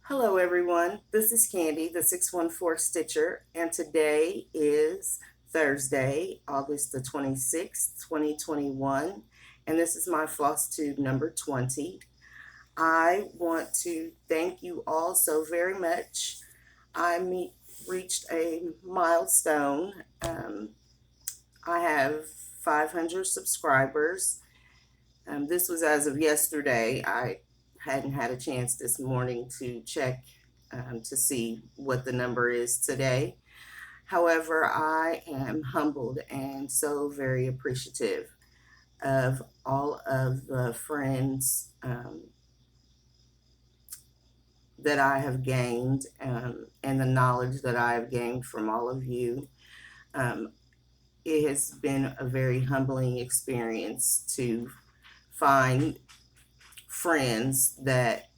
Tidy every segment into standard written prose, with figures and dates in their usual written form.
Hello everyone, this is Candy, the 614 Stitcher, and today is Thursday, August the 26th, 2021, and this is my Flosstube number 20. I want to thank you all so very much. I reached a milestone. I have 500 subscribers. This was as of yesterday. I hadn't had a chance this morning to check to see what the number is today. However, I am humbled and so very appreciative of all of the friends that I have gained and the knowledge that I have gained from all of you. It has been a very humbling experience to find friends that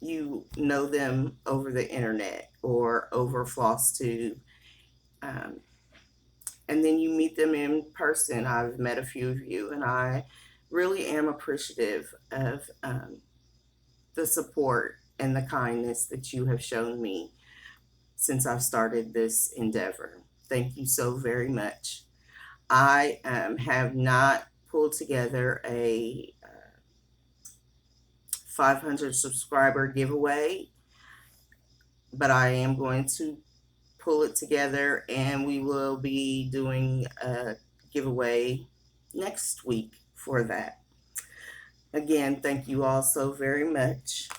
you know them over the internet or over Flosstube, and then you meet them in person. I've met a few of you, and I really am appreciative of the support and the kindness that you have shown me since I've started this endeavor. Thank you so very much. I have not pulled together a 500 subscriber giveaway, but I am going to pull it together, and we will be doing a giveaway next week for that. Again, thank you all so very much.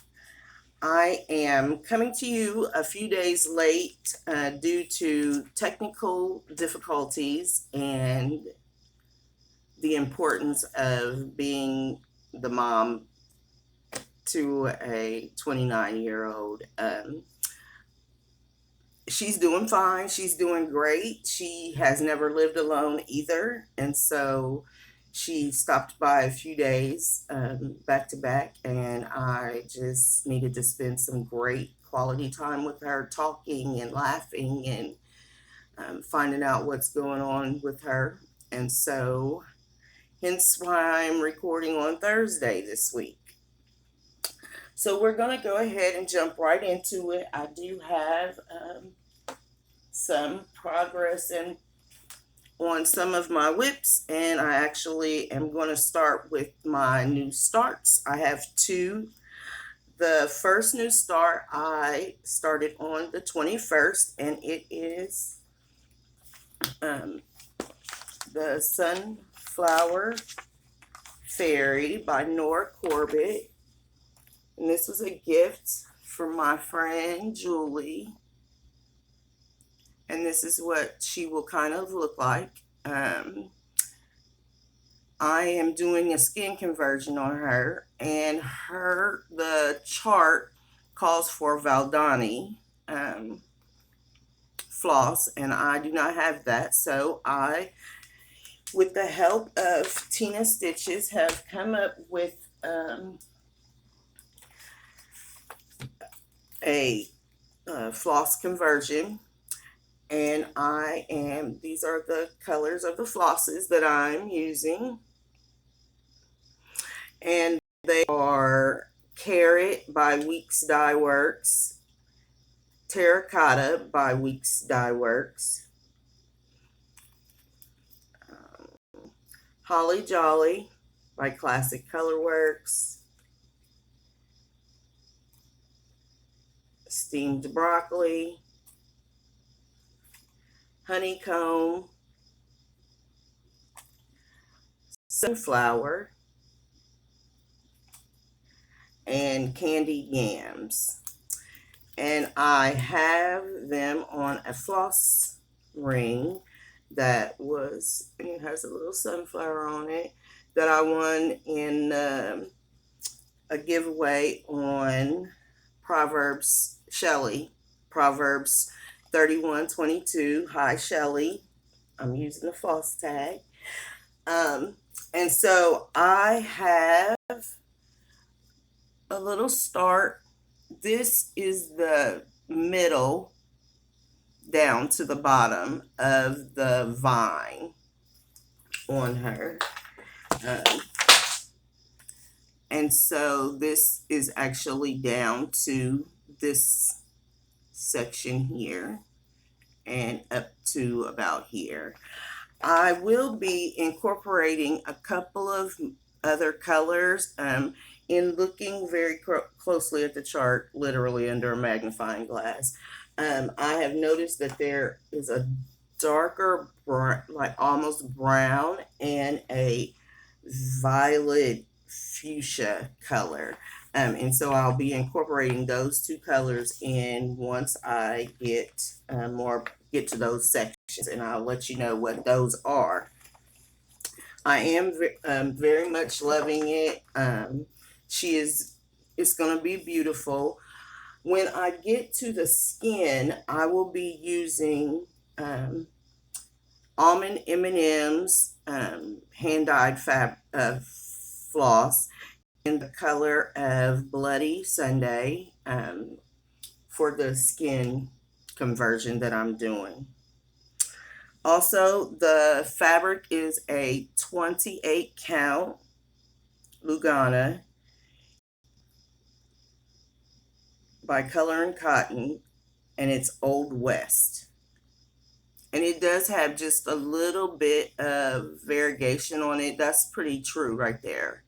I am coming to you a few days late due to technical difficulties and the importance of being the mom to a 29-year-old. She's doing fine. She's doing great. She has never lived alone either. And so she stopped by a few days back to back, and I just needed to spend some great quality time with her, talking and laughing and finding out what's going on with her. And so hence why I'm recording on Thursday this week. So we're going to go ahead and jump right into it. I do have some progress on some of my whips, and I actually am going to start with my new starts. I have two. The first new start I started on the 21st, and it is the Sunflower Fairy by Noor Corbett. And this was a gift from my friend Julie. And this is what she will kind of look like. I am doing a skin conversion on her, and the chart calls for Valdani floss, and I do not have that. So I, with the help of Tina Stitches, have come up with a floss conversion. And these are the colors of the flosses that I'm using. And they are Carrot by Weeks Dye Works, Terracotta by Weeks Dye Works, Holly Jolly by Classic Color Works, Steamed Broccoli, Honeycomb, Sunflower, and Candied Yams. And I have them on a floss ring that it has a little sunflower on it, that I won in a giveaway on Proverbs Shelley. Proverbs 31:22. Hi, Shelley. I'm using the floss tag. And so I have a little start. This is the middle down to the bottom of the vine on her. And so this is actually down to this section here and up to about here. I will be incorporating a couple of other colors in looking very closely at the chart, literally under a magnifying glass. I have noticed that there is a darker brown, like almost brown, and a violet fuchsia color. And so I'll be incorporating those two colors in once I get get to those sections, and I'll let you know what those are. I am very much loving it. It's going to be beautiful. When I get to the skin, I will be using almond M&M's hand-dyed floss in the color of Bloody Sunday for the skin conversion that I'm doing. Also, the fabric is a 28 count Lugana by Color and Cotton, and it's Old West. And it does have just a little bit of variegation on it. That's pretty true right there.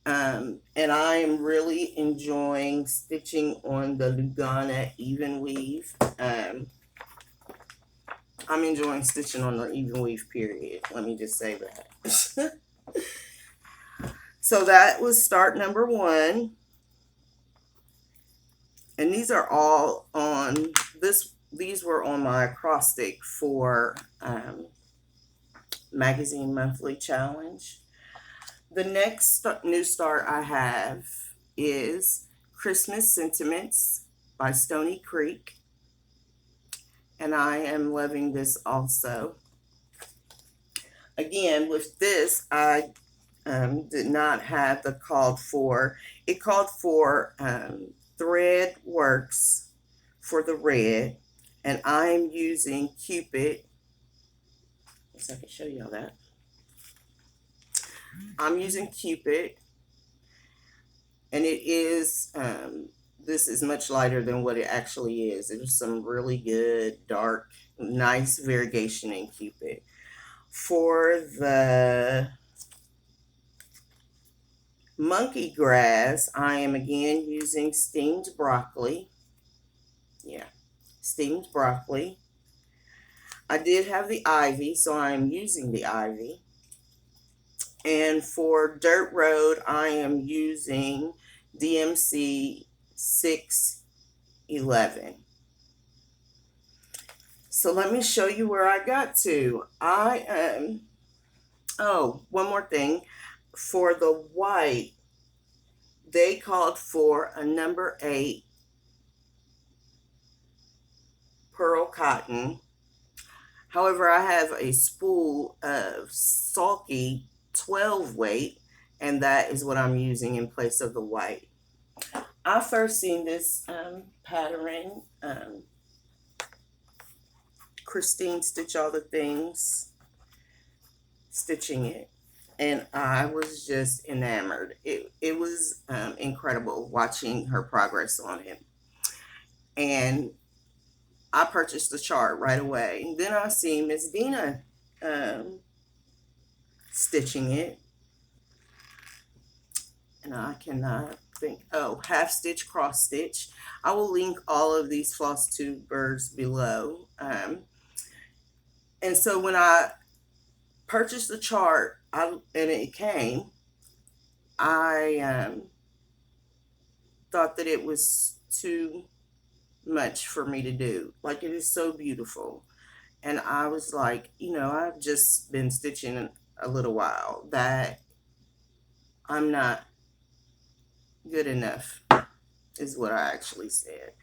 And I am really enjoying stitching on the Lugana even weave. I'm enjoying stitching on the even weave, period. Let me just say that. So that was start number 1. And these are all on this. These were on my Acrostic for Magazine Monthly Challenge. The next new start I have is Christmas Sentiments by Stony Creek. And I am loving this also. Again, with this, I did not have the called for. It called for thread works for the red, and I'm using Cupid. Yes, I can show y'all that. I'm using Cupid, and it is this is much lighter than what it actually is. There's some really good, dark, nice variegation in Cupid. For the monkey grass, I am again using steamed broccoli. Yeah, steamed broccoli. I did have the ivy, so I'm using the ivy. And for dirt road, I am using DMC 611. So let me show you where I got to. Oh, one more thing. For the white, they called for a number 8 pearl cotton. However, I have a spool of sulky 12 weight, and that is what I'm using in place of the white. I first seen this pattern, Christine Stitch All the Things, stitching it, and I was just enamored. It was incredible watching her progress on it. And I purchased the chart right away. Then I see Miss Dina stitching it, and I cannot think. Oh, half stitch, cross stitch. I will link all of these Flosstubers below. And so when I purchased the chart, and it came, I thought that it was too much for me to do. Like, it is so beautiful. And I was like, I've just been stitching a little while, that I'm not good enough, is what I actually said,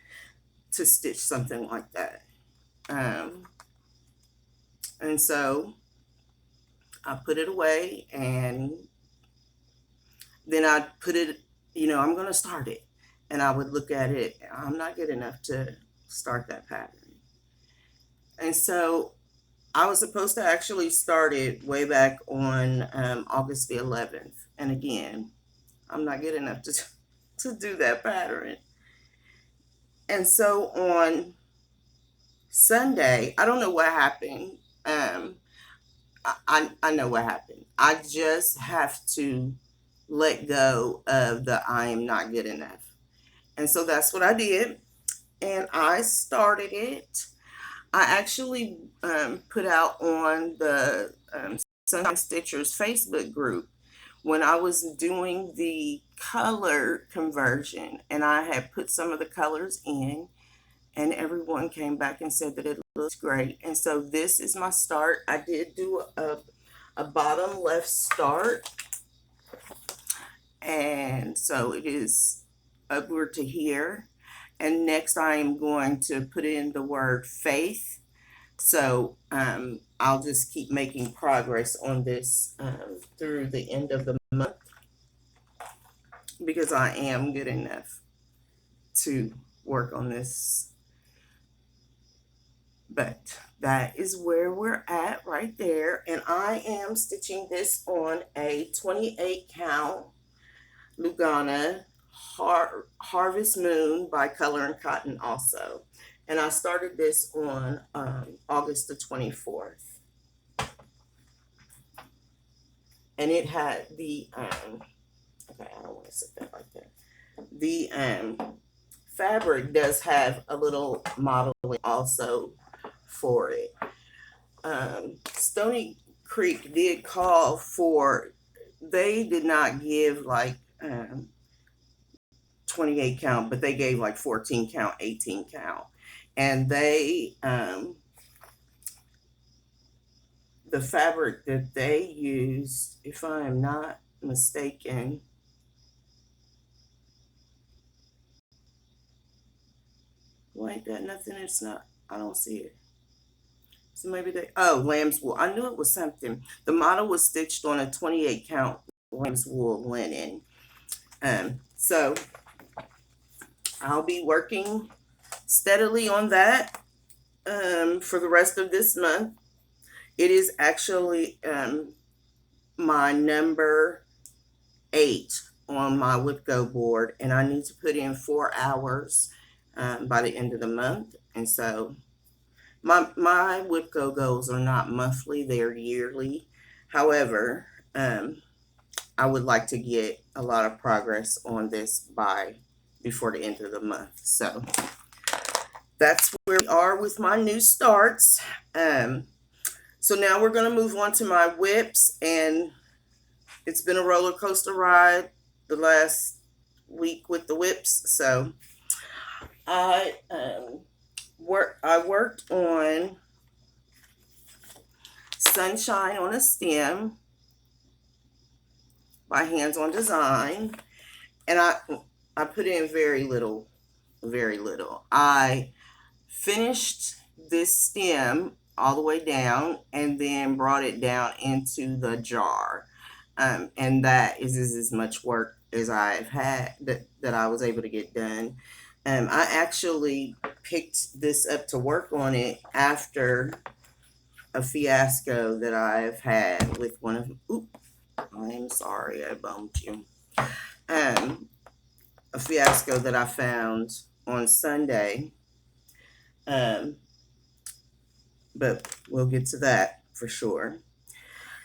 to stitch something like that. And so I put it away, and then I put it, I'm going to start it. And I would look at it. I'm not good enough to start that pattern. And so I was supposed to actually start it way back on August the 11th. And again, I'm not good enough to do that pattern. And so on Sunday, I don't know what happened. I know what happened. I just have to let go of the I am not good enough. And so that's what I did. And I started it. I actually put out on the Sunshine Stitchers Facebook group when I was doing the color conversion, and I had put some of the colors in, and everyone came back and said that it looks great. And so this is my start. I did do a bottom left start, and so it is upward to here. And next I am going to put in the word faith. So I'll just keep making progress on this through the end of the month, because I am good enough to work on this. But that is where we're at right there. And I am stitching this on a 28 count Lugana Harvest Moon by Color and Cotton also. And I started this on August the 24th. And it had the, okay, I don't want to sit that like that. The fabric does have a little modeling also for it. Stony Creek did call for, they did not give like 28 count, but they gave like 14 count, 18 count. And they, the fabric that they used, if I am not mistaken, well, ain't that nothing? It's not, I don't see it. So maybe they, oh, lamb's wool. I knew it was something. The model was stitched on a 28 count lamb's wool linen. So I'll be working steadily on that for the rest of this month. It is actually my number 8 on my WIPGO board, and I need to put in 4 hours by the end of the month. And so my WIPGO goals are not monthly, they're yearly. However, I would like to get a lot of progress on this before the end of the month. So that's where we are with my new starts. So now we're going to move on to my whips, and it's been a roller coaster ride the last week with the whips. So I worked on Sunshine on a Stem by Hands on Design, and I put in very little. I finished this stem all the way down and then brought it down into the jar. And that is as much work as I've had that I was able to get done. I actually picked this up to work on it after a fiasco that I've had with one of, I'm sorry, I bumped you. A fiasco that I found on Sunday. But we'll get to that for sure.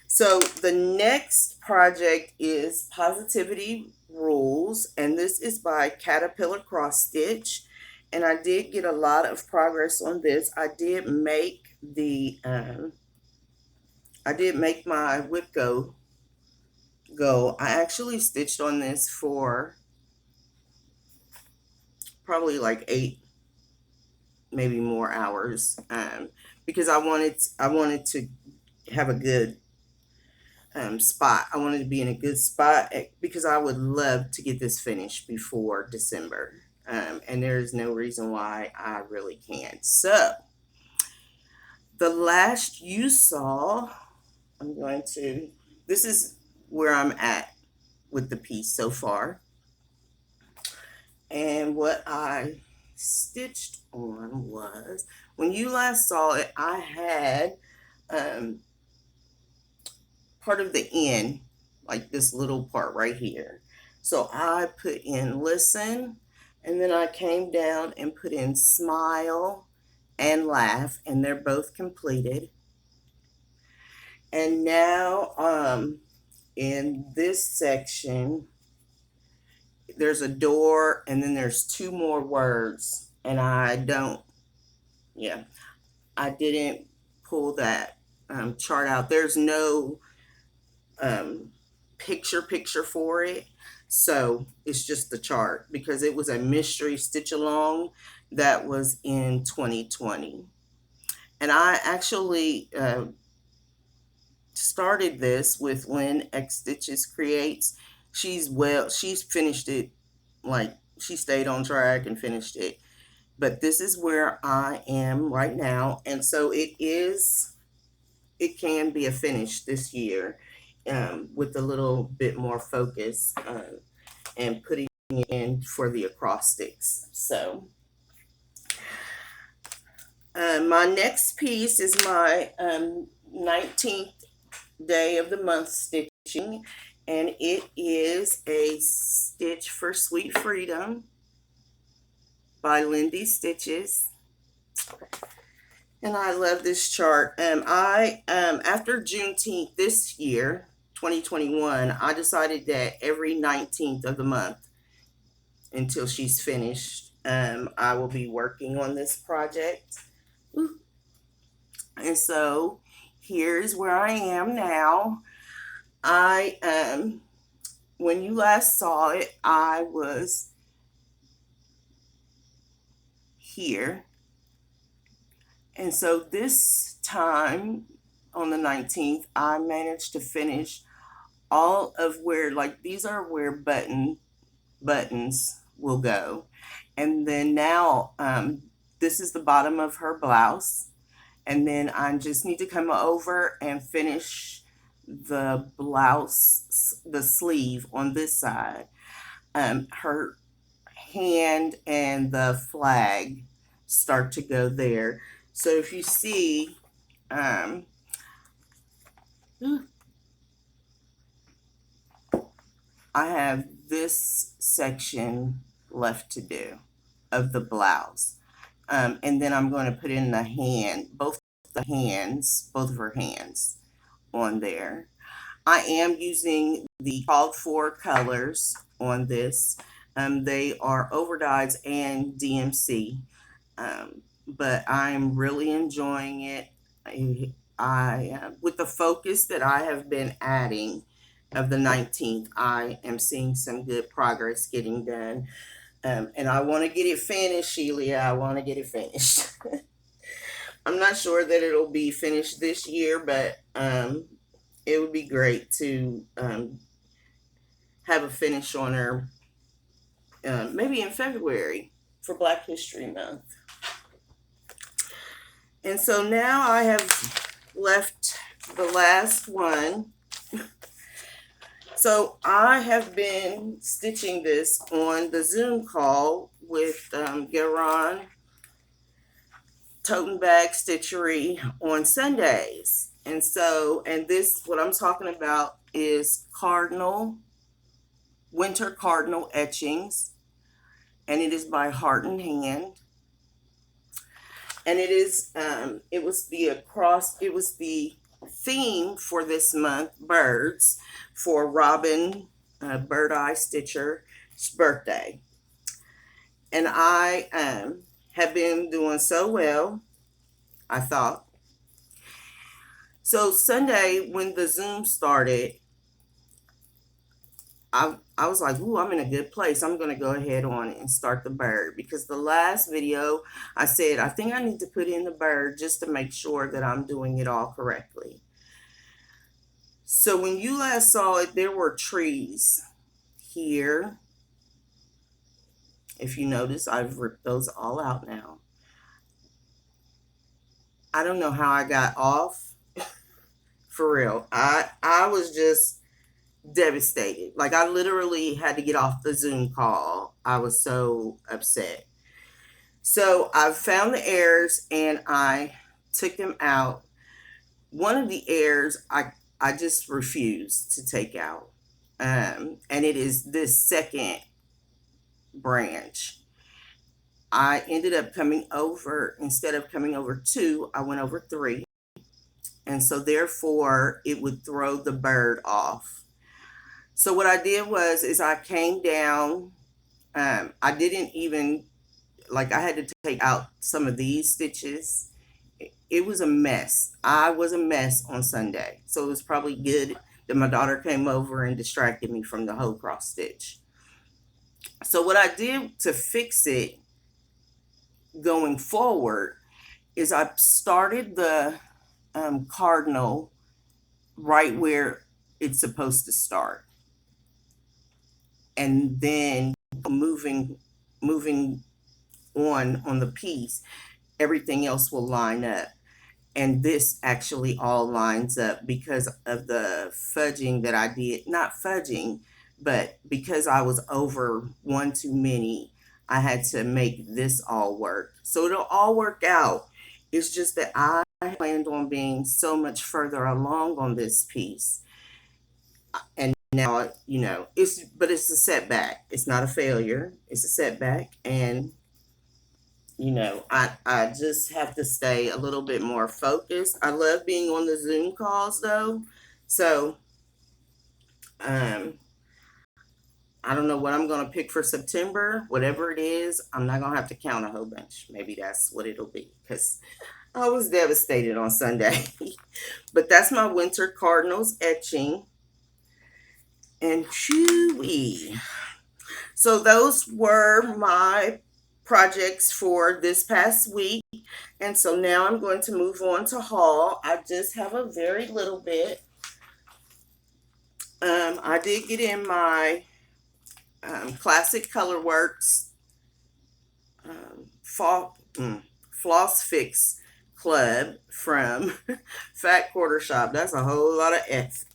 So the next project is Positivity Rules, and this is by Caterpillar Cross Stitch. And I did get a lot of progress on this. I did make my WIPGO go. I actually stitched on this for probably like 8, maybe more hours, because I wanted to have a good spot. I wanted to be in a good spot because I would love to get this finished before December. And there is no reason why I really can't. So the last you saw, this is where I'm at with the piece so far. And what I stitched on was, when you last saw it, I had part of the end, like this little part right here, So I put in listen, and then I came down and put in smile and laugh, and they're both completed. And now in this section, there's a door, and then there's two more words, and I didn't pull that chart out. There's no um, picture for it, so it's just the chart because it was a mystery stitch along that was in 2020. And I actually started this with Lynn X Stitches Creates. She's finished it, like she stayed on track and finished it. But this is where I am right now, and so it can be a finish this year with a little bit more focus and putting it in for the acrostics. So my next piece is my 19th day of the month stitching, and it is a Stitch for Sweet Freedom by Lindy Stitches. And I love this chart. After Juneteenth this year, 2021, I decided that every 19th of the month until she's finished, I will be working on this project. And so here's where I am now. When you last saw it, I was here. And so this time on the 19th, I managed to finish all of where, like, these are where buttons will go. And then now this is the bottom of her blouse. And then I just need to come over and finish the blouse, the sleeve on this side. Her hand and the flag start to go there. So if you see, I have this section left to do of the blouse. And then I'm going to put in the hand, both of her hands on there. I am using the called for colors on this. They are overdyes and DMC, but I'm really enjoying it. With the focus that I have been adding of the 19th, I am seeing some good progress getting done. And I want to get it finished, Sheila. I want to get it finished. I'm not sure that it'll be finished this year, but it would be great to have a finish on her maybe in February for Black History Month. And so now I have left the last one. So I have been stitching this on the Zoom call with Garon Toten Bag Stitchery on Sundays. And this, what I'm talking about is Cardinal, Winter Cardinal Etchings. And it is by Heart and Hand. And it was the theme for this month, birds, for Robyn, Bird Eye Stitcher's birthday. And I have been doing so well, I thought. So Sunday, when the Zoom started, I was like, ooh, I'm in a good place. I'm going to go ahead on and start the bird, because the last video I said, I think I need to put in the bird just to make sure that I'm doing it all correctly. So when you last saw it, there were trees here. If you notice, I've ripped those all out now. I don't know how I got off. For real. I was just devastated. Like, I literally had to get off the Zoom call. I was so upset. So I found the errors and I took them out. One of the errors I just refused to take out. and it is this second branch. I ended up coming over, instead of coming over 2, I went over 3. And so therefore it would throw the bird off. So what I did is I came down. I didn't even, like, I had to take out some of these stitches. It was a mess. I was a mess on Sunday. So it was probably good that my daughter came over and distracted me from the whole cross stitch. So what I did to fix it going forward is I started the Cardinal right where it's supposed to start, and then moving on the piece, everything else will line up. And this actually all lines up because of the fudging that I did. Not fudging, but because I was over one too many, I had to make this all work. So it'll all work out. It's just that I planned on being so much further along on this piece. And now, it's a setback. It's not a failure. It's a setback. And I just have to stay a little bit more focused. I love being on the Zoom calls though. So, um, I don't know what I'm going to pick for September. Whatever it is, I'm not going to have to count a whole bunch. Maybe that's what it'll be because I was devastated on Sunday. But that's my winter Cardinals etching. And chewy. So those were my projects for this past week. And so now I'm going to move on to haul. I just have a very little bit. I did get in my Classic Colorworks Floss Fix Club from Fat Quarter Shop. That's a whole lot of F's.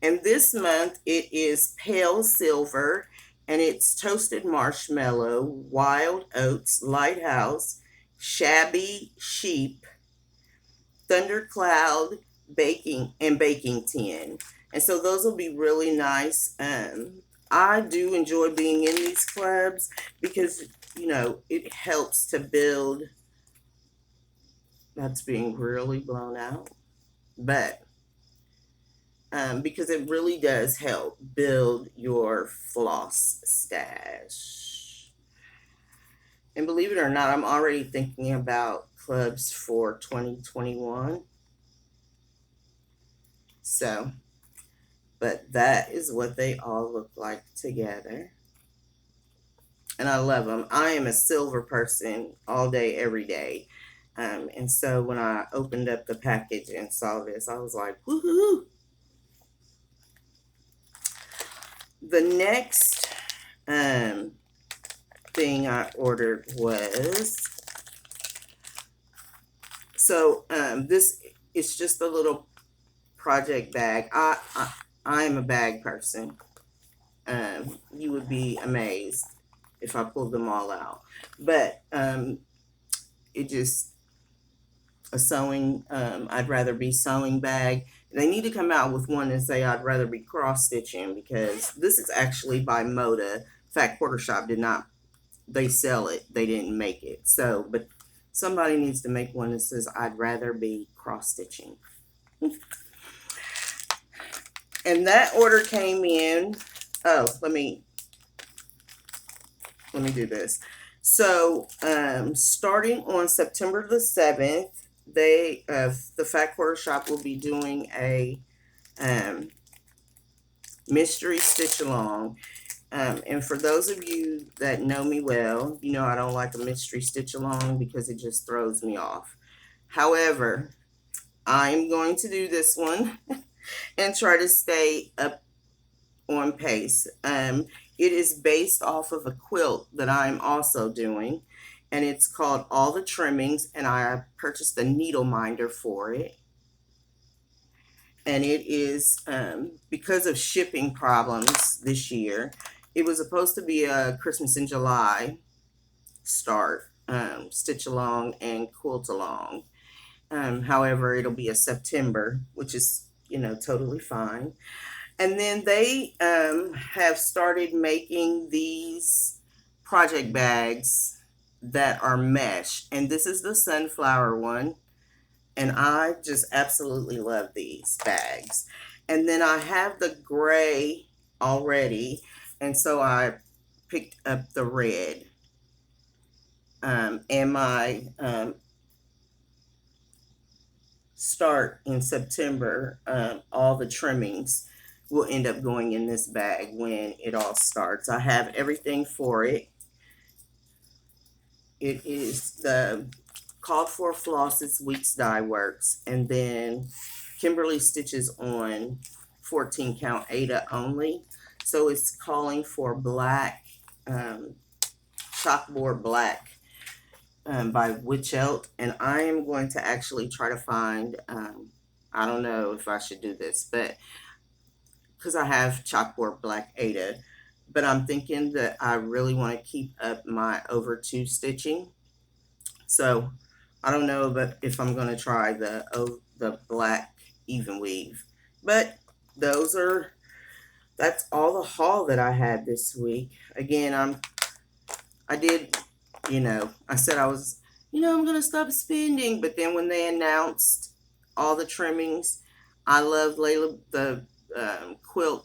And this month it is Pale Silver, and it's Toasted Marshmallow, Wild Oats, Lighthouse, Shabby Sheep, Thundercloud, Baking Tin. And so those will be really nice. I do enjoy being in these clubs because, it helps to build. That's being really blown out. But because it really does help build your floss stash. And believe it or not, I'm already thinking about clubs for 2021. So, but that is what they all look like together. And I love them. I am a silver person all day, every day. And so when I opened up the package and saw this, I was like, woohoo! The next thing I ordered was, this is just a little project bag. I am a bag person. You would be amazed if I pulled them all out. But it just a sewing. I'd rather be sewing bag. They need to come out with one and say I'd rather be cross stitching, because this is actually by Moda. Fat Quarter Shop did not. They sell it. They didn't make it. So, but somebody needs to make one that says I'd rather be cross stitching. And that order came in. Oh, let me do this. So, starting on September the 7th, the Fat Quarter Shop will be doing a mystery stitch along. And for those of you that know me well, I don't like a mystery stitch along because it just throws me off. However, I'm going to do this one and try to stay up on pace. It is based off of a quilt that I'm also doing, and it's called All the Trimmings, and I purchased a needle minder for it. And it is, because of shipping problems this year, it was supposed to be a Christmas in July start, stitch along and quilt along. However, it'll be a September, which is, totally fine. And then they have started making these project bags that are mesh. And this is the sunflower one. And I just absolutely love these bags. And then I have the gray already. And so I picked up the red. And my start in September, all the trimmings will end up going in this bag when it all starts. I have everything for it. It is the called for flosses, Weeks Dye Works, and then Kimberly stitches on 14 count Ada only. So it's calling for black, chalkboard black, by Witchelt, and I am going to actually try to find. I don't know if I should do this, but because I have chalkboard black Ada, but I'm thinking that I really want to keep up my over two stitching. So I don't know, but if I'm going to try the black even weave, but those are that's all the haul that I had this week. Again, I did, I said I was, I'm going to stop spending. But then when they announced all the trimmings, I love Layla. The quilt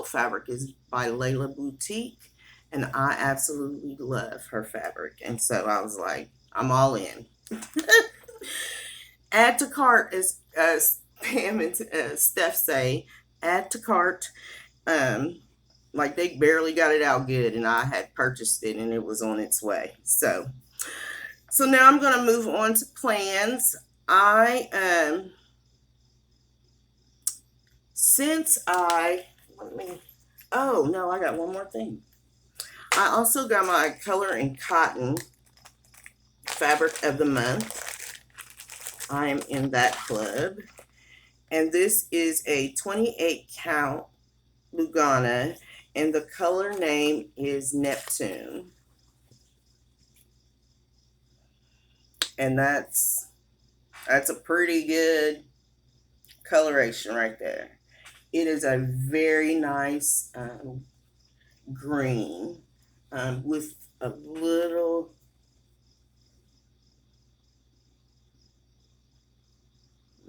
fabric is by Layla Boutique. And I absolutely love her fabric. And so I was like, I'm all in. Add to cart, as Pam and Steph say, add to cart. Um, like they barely got it out good, and I had purchased it, and it was on its way. So now I'm going to move on to plans. I since I let me. Oh no, I got one more thing. I also got my Color and Cotton Fabric of the Month. I am in that club, and this is a 28 count Lugana, and the color name is Neptune. And that's a pretty good coloration right there. It is a very nice green, with a little,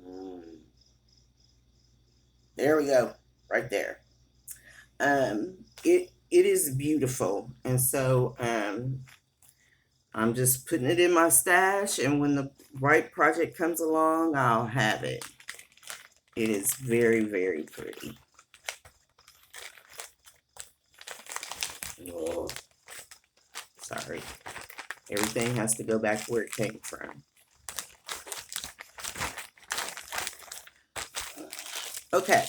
mm, there we go, right there. It is beautiful, and so I'm just putting it in my stash, and when the right project comes along, I'll have it. It is very, very pretty. Oh, sorry. Everything has to go back where it came from. Okay,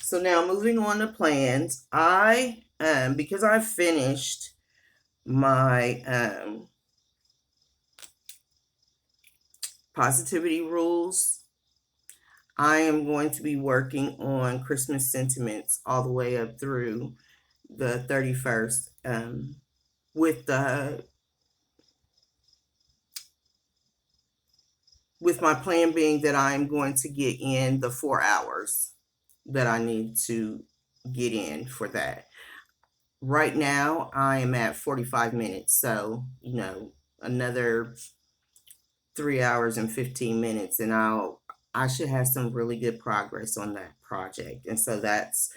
so now moving on to plans. Because I finished my positivity rules, I am going to be working on Christmas sentiments all the way up through the 31st, with the with my plan being that I'm going to get in the 4 hours that I need to get in for that. Right now, I am at 45 minutes, so another 3 hours and 15 minutes, and I should have some really good progress on that project. And so that's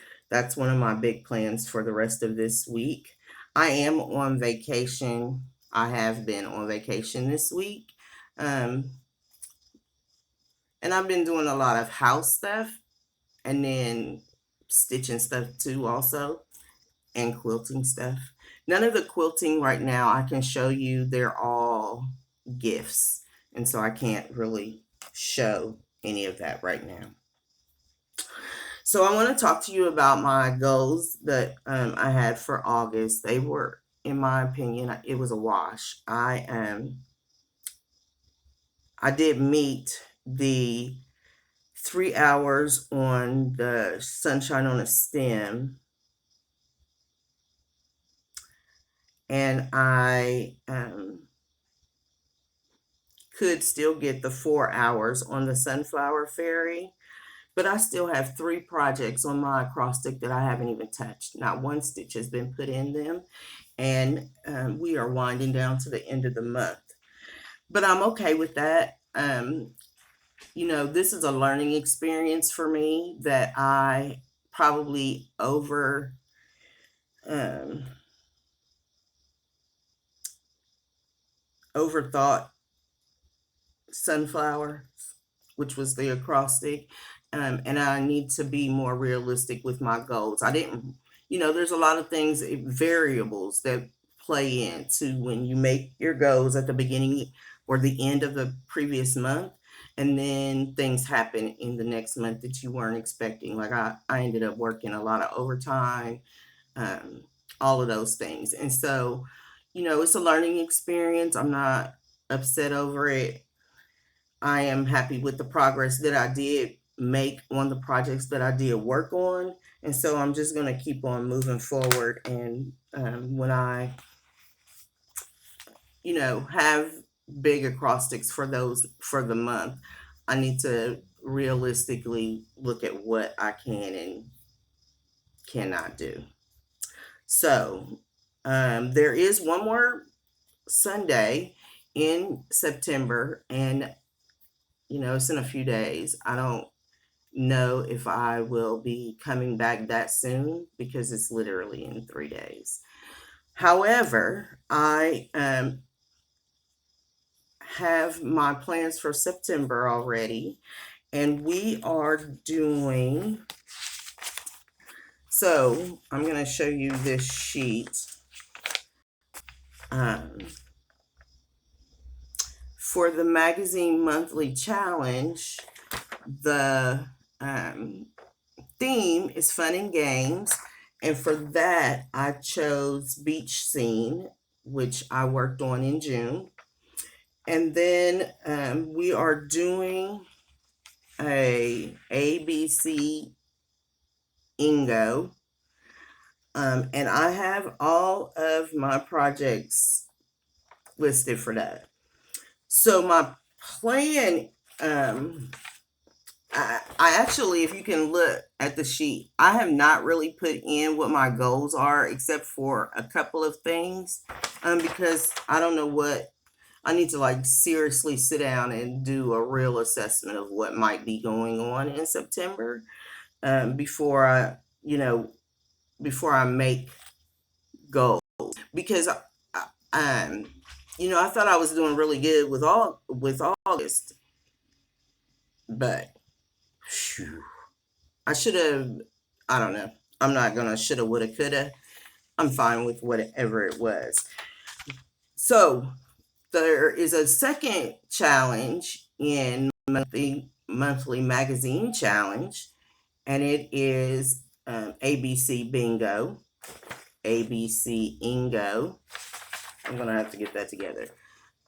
one of my big plans for the rest of this week. I am on vacation. I have been on vacation this week. Um, and I've been doing a lot of house stuff, and then stitching stuff too, also, and quilting stuff. None of the quilting right now I can show you, they're all gifts. And so I can't really show any of that right now. So I want to talk to you about my goals that I had for August. They were, in my opinion, it was a wash. I did meet the 3 hours on the Sunshine on a Stem, and I could still get the 4 hours on the Sunflower Fairy, but I still have 3 projects on my acrostic that I haven't even touched. Not one stitch has been put in them, and we are winding down to the end of the month. But I'm okay with that. This is a learning experience for me that I probably um, overthought sunflower, which was the acrostic. And I need to be more realistic with my goals. I didn't, there's a lot of things, variables that play into when you make your goals at the beginning or the end of the previous month. And then things happen in the next month that you weren't expecting. Like I ended up working a lot of overtime, um, all of those things. And so, it's a learning experience. I'm not upset over it. I am happy with the progress that I did make on the projects that I did work on. And so I'm just going to keep on moving forward. And when I, have big acrostics for the month, I need to realistically look at what I can and cannot do. So there is one more Sunday in September, and it's in a few days. I don't know if I will be coming back that soon because it's literally in 3 days. However, I have my plans for September already, and we are doing. So I'm going to show you this sheet. For the magazine monthly challenge, the theme is fun and games. And for that, I chose beach scene, which I worked on in June. And then we are doing a ABC Ingo. And I have all of my projects listed for that. So my plan, I actually, if you can look at the sheet, I have not really put in what my goals are except for a couple of things, because I don't know what I need to like seriously sit down and do a real assessment of what might be going on in September, before I make goals, because I thought I was doing really good with August, but phew, I should have. I don't know. I'm not gonna shoulda, woulda, coulda. I'm fine with whatever it was. So there is a second challenge in monthly magazine challenge, and it is ABC Bingo, ABC Ingo. I'm gonna have to get that together.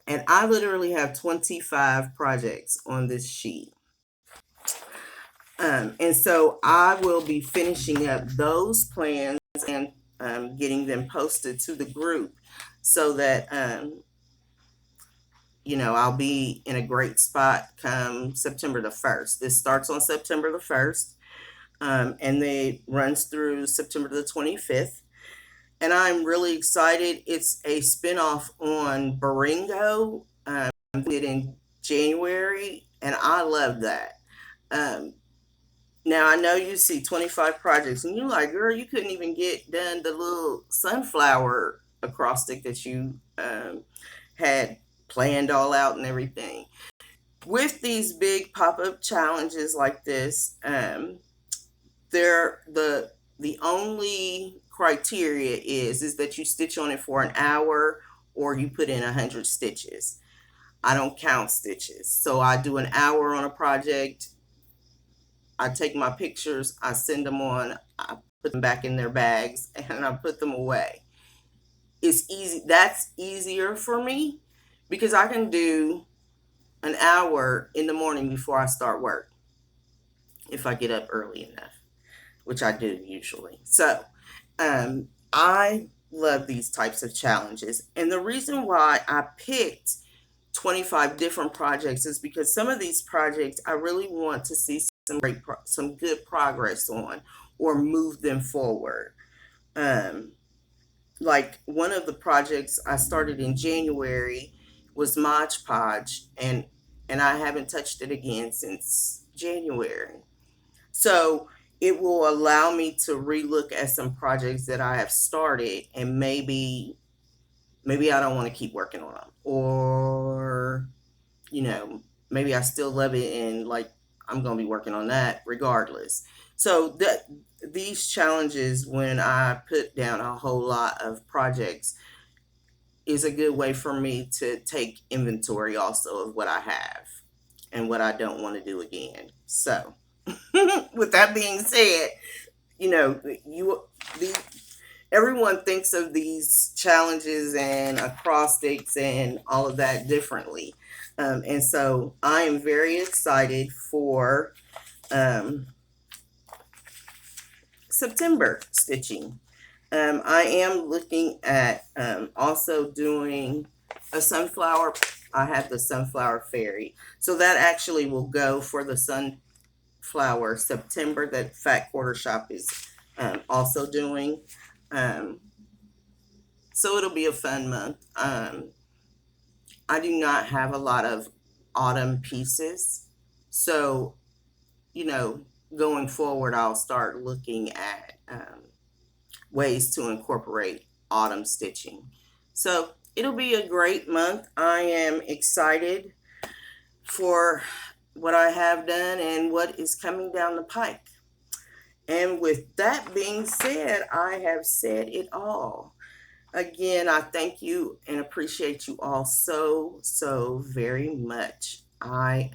And I literally have 25 projects on this sheet. And so I will be finishing up those plans and getting them posted to the group so that, I'll be in a great spot come September the 1st. This starts on September the 1st, and it runs through September the 25th. And I'm really excited. It's a spinoff on Baringo. Did in January, and I love that. Now I know you see 25 projects, and you're like, girl, you couldn't even get done the little sunflower acrostic that you had planned all out and everything. With these big pop-up challenges like this, they're the only criteria is that you stitch on it for an hour or you put in 100 stitches. I don't count stitches. So I do an hour on a project. I take my pictures, I send them on, I put them back in their bags, and I put them away. It's easy. That's easier for me because I can do an hour in the morning before I start work if I get up early enough, which I do usually. So I love these types of challenges. And the reason why I picked 25 different projects is because some of these projects I really want to see some good progress on or move them forward. Like one of the projects I started in January was Mod Podge, and I haven't touched it again since January. So it will allow me to relook at some projects that I have started, and maybe I don't want to keep working on them, or you know, maybe I still love it and like I'm going to be working on that regardless. So that these challenges when I put down a whole lot of projects is a good way for me to take inventory also of what I have and what I don't want to do again. So, with that being said, you know, the everyone thinks of these challenges and acrostics and all of that differently. And so I am very excited for September stitching. I am looking at also doing a sunflower. I have the sunflower fairy. So that actually will go for the sunflower September that Fat Quarter Shop is also doing. So it'll be a fun month. I do not have a lot of autumn pieces. So, you know, going forward, I'll start looking at ways to incorporate autumn stitching. So it'll be a great month. I am excited for what I have done and what is coming down the pike. And with that being said, I have said it all. Again, I thank you and appreciate you all so very much. I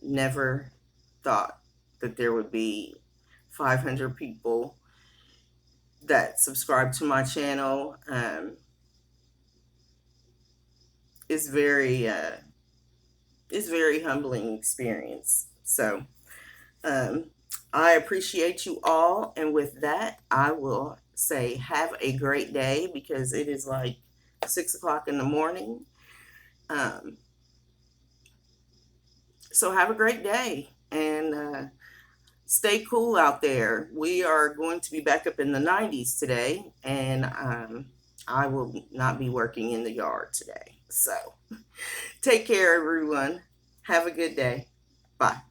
never thought that there would be 500 people that subscribe to my channel. It's very humbling experience. So I appreciate you all, and with that, I will say have a great day because it is like 6 o'clock in the morning. So have a great day and stay cool out there. We are going to be back up in the 90s today, and I will not be working in the yard today. So take care, everyone. Have a good day. Bye.